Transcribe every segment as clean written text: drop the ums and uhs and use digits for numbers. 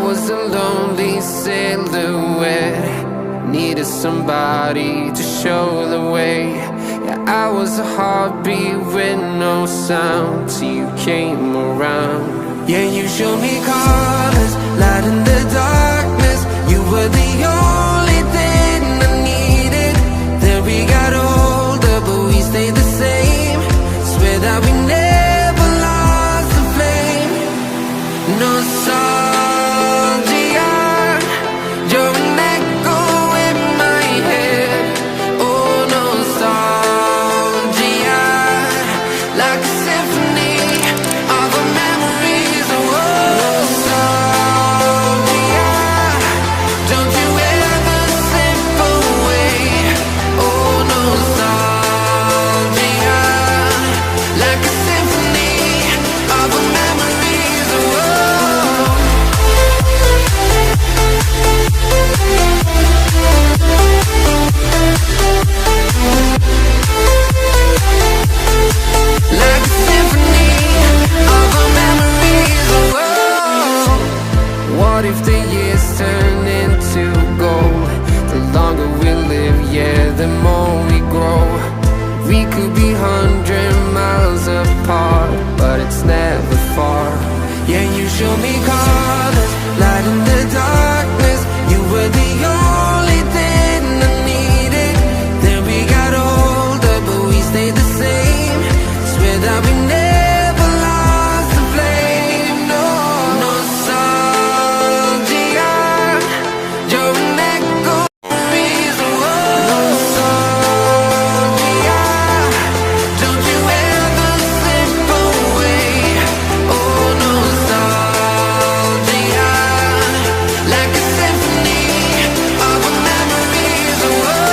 was a lonely silhouette, needed somebody to show the way. Yeah, I was a heartbeat with no sound till you came around. Yeah, you showed me colors, light in the darkness. You were the only thing I needed. Then we got older, but we stayed the same. Swear that we never lost the flame. Nostalgia, you're an echo in my head. Oh, nostalgia, like a symphony of our memories. Oh, nostalgia, don't you ever slip away. Oh, nostalgia, like a symphony of our memories. Oh, like a symphony of our memories. Oh, what if the years turn into gold? The longer we live, yeah, the more we grow. We could be 100 miles apart, but it's never far. Yeah, you show me colors, light in the darkness. You were the only thing I needed. Then we got older, but we stayed the same. Swear that we never lost the flame. No, nostalgia, you're an echo. Nostalgia, don't you ever slip away. Oh, nostalgia, like a symphony of our memories. Oh,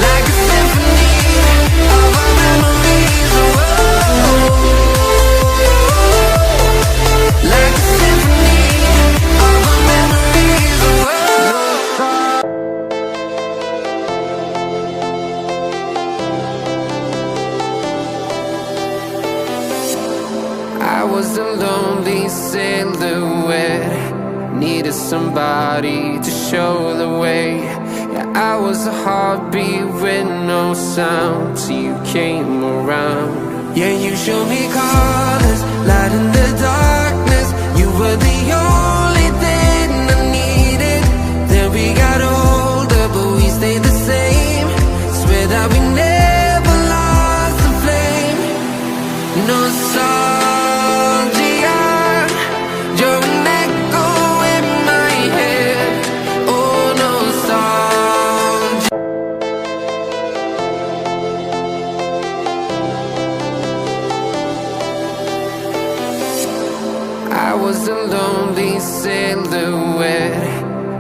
like a symphony of our memories. Oh, like a symphony of our memories. Oh, I was a lonely silhouette, needed somebody to show the way. Yeah, I was a heartbeat with no sound till you came around. Yeah, you showed me colors, light in the darkness. You were the only thing I needed. Then we got older, but we stayed the same. Swear that we never lost the flame. Nostalgia, you're an echo in my head. Oh, nostalgia. I was a lonely silhouette,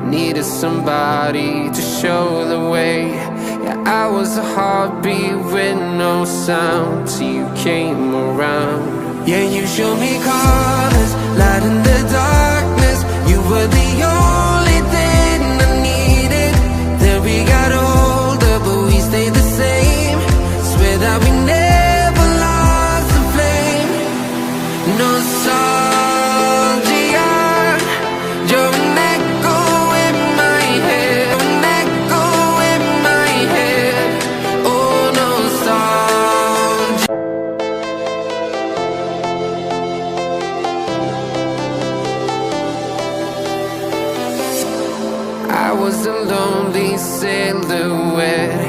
needed somebody to show the way. Yeah, I was a heartbeat with no sound till you came around. Yeah, you showed me colors, light in the darkness. You were the only thing I needed. Then we got older, but we stayed the same. Swear that we never lost the flame. Nostalgia, you're an echo in my head. An echo in my head. Oh, nostalgia. I was a lonely silhouette,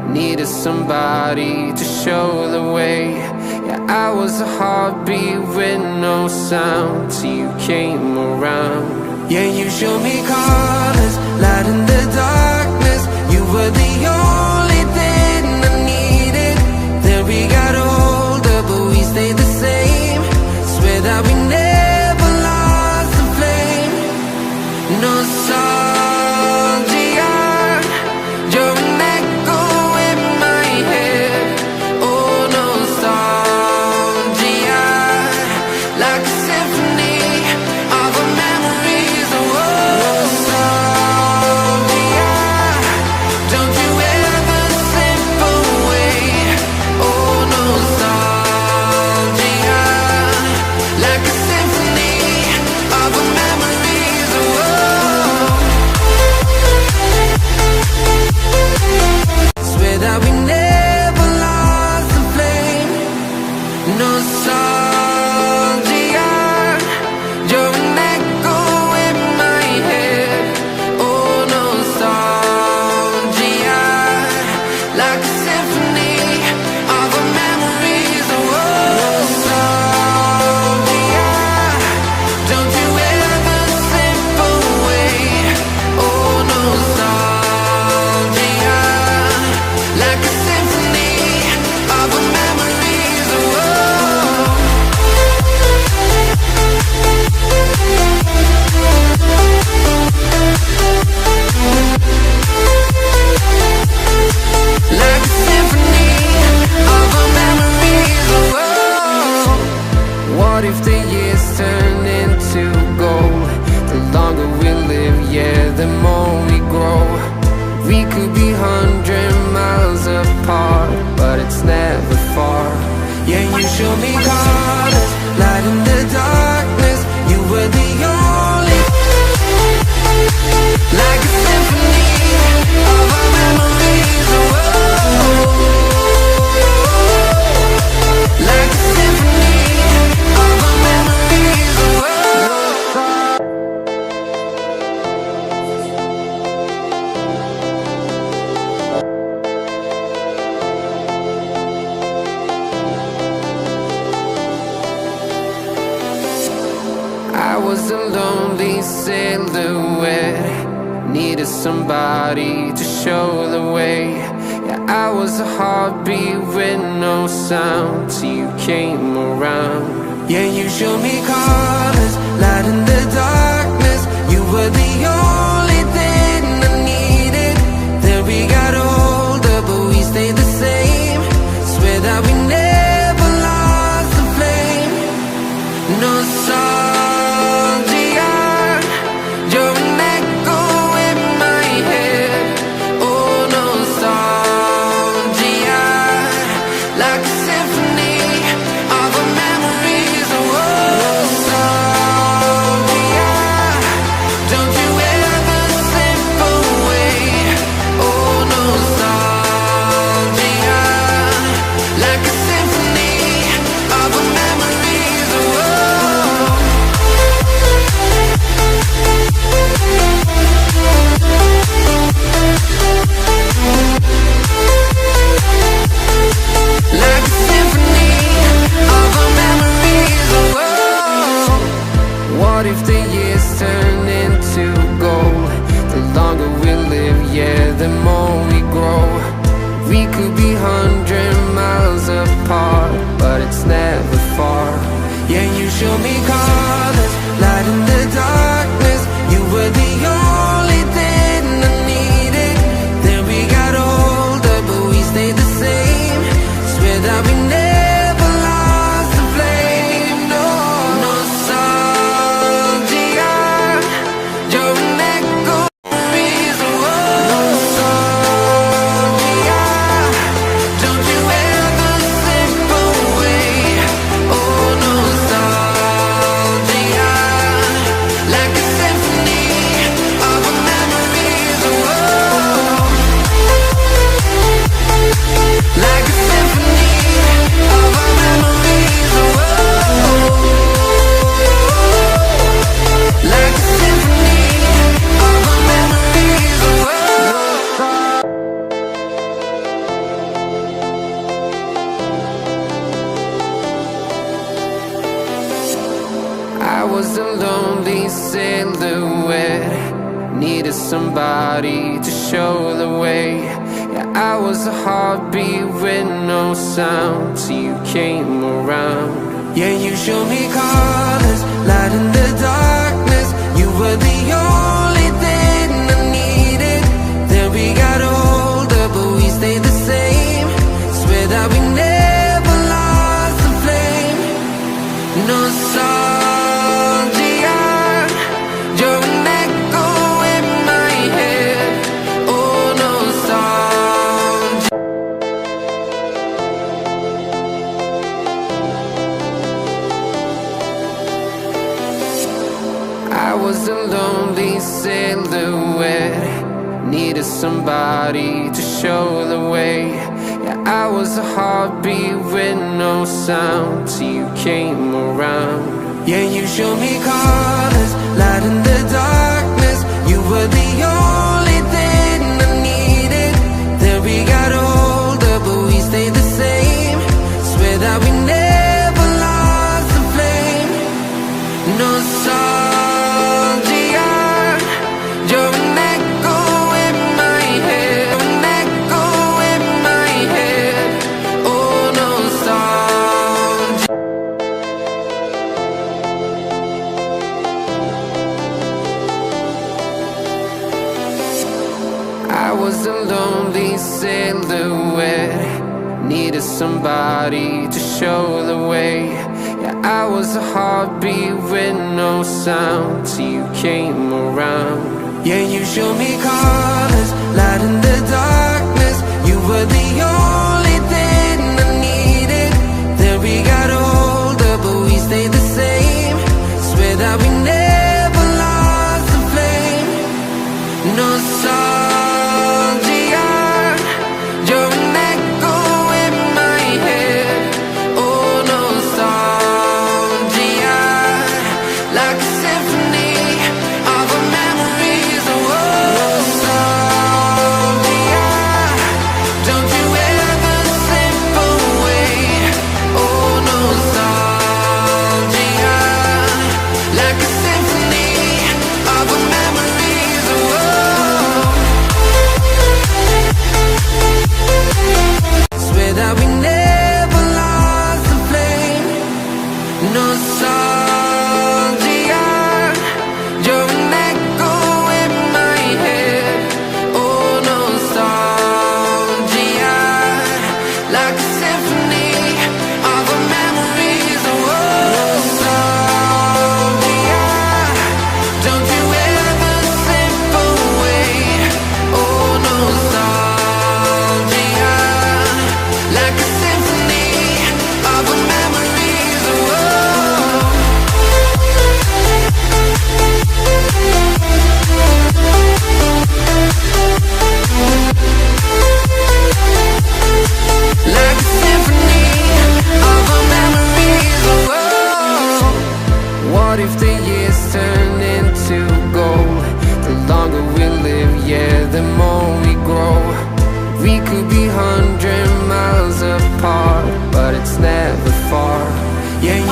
needed somebody to show the way. Yeah, I was a heartbeat with no sound till you came around. Yeah, you showed me colors, light in the darkness. You were the only thing I needed. Then we got older, but we stayed the same. Swear that we never lost the flame. Nostalgia, you're an echo in my head. Oh, nostalgia, like a symphony of our memories. Oh, nostalgia. show me colors, light in the darkness. You were the only, like a symphony of our memories. Oh, like a symphony of our memories. Oh, I was a lonely silhouette, needed somebody to show the way. Yeah, I was a heartbeat with no sound till you came around. Yeah, you showed me colors, light in the darkness. You were the only thing I needed. Then we got older, but we stayed the same. Swear that we never lost the flame. No sorry. What if the years turn into gold? The longer we live, yeah, the more we grow. We could be 100 miles apart, but it's never far. Yeah, you show me colors, light in the darkness. You were the only thing I needed. Then we got older, but we stayed the same. Swear that we never lost the flame. No, no nostalgia. You're an echo of reason. Nostalgia. Don't you ever slip away. Oh, nostalgia. Like a symphony of our memories. Oh, like a symphony of our memories. Oh, like a symphony of our memories. Oh, I was a lonely silhouette, needed somebody to show the way. Yeah, I was a heartbeat with no sound till you came around. Yeah, you showed me colors, light in the darkness. You were the only thing I needed. Then we got older, but we stayed the same. Swear that we never lost the flame. No nostalgia. You're an echo in my head. Oh, nostalgia. I was a lonely silhouette, needed somebody to show the way. Yeah, I was a heartbeat with no sound till you came around. Yeah, you showed me colors, light in the darkness. You were the only thing I needed. Then we got older, but we stayed the same. Swear that we never lost the flame. Nostalgia. You're an echo in my head. An echo in my head. Oh, nostalgia. I was a lonely silhouette, needed somebody to show the way. Yeah, I was a heartbeat with no sound till you came around. Yeah, you showed me colors, light in the darkness. You were the only thing I needed. Then we got older.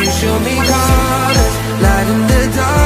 you show me colors, light in the dark.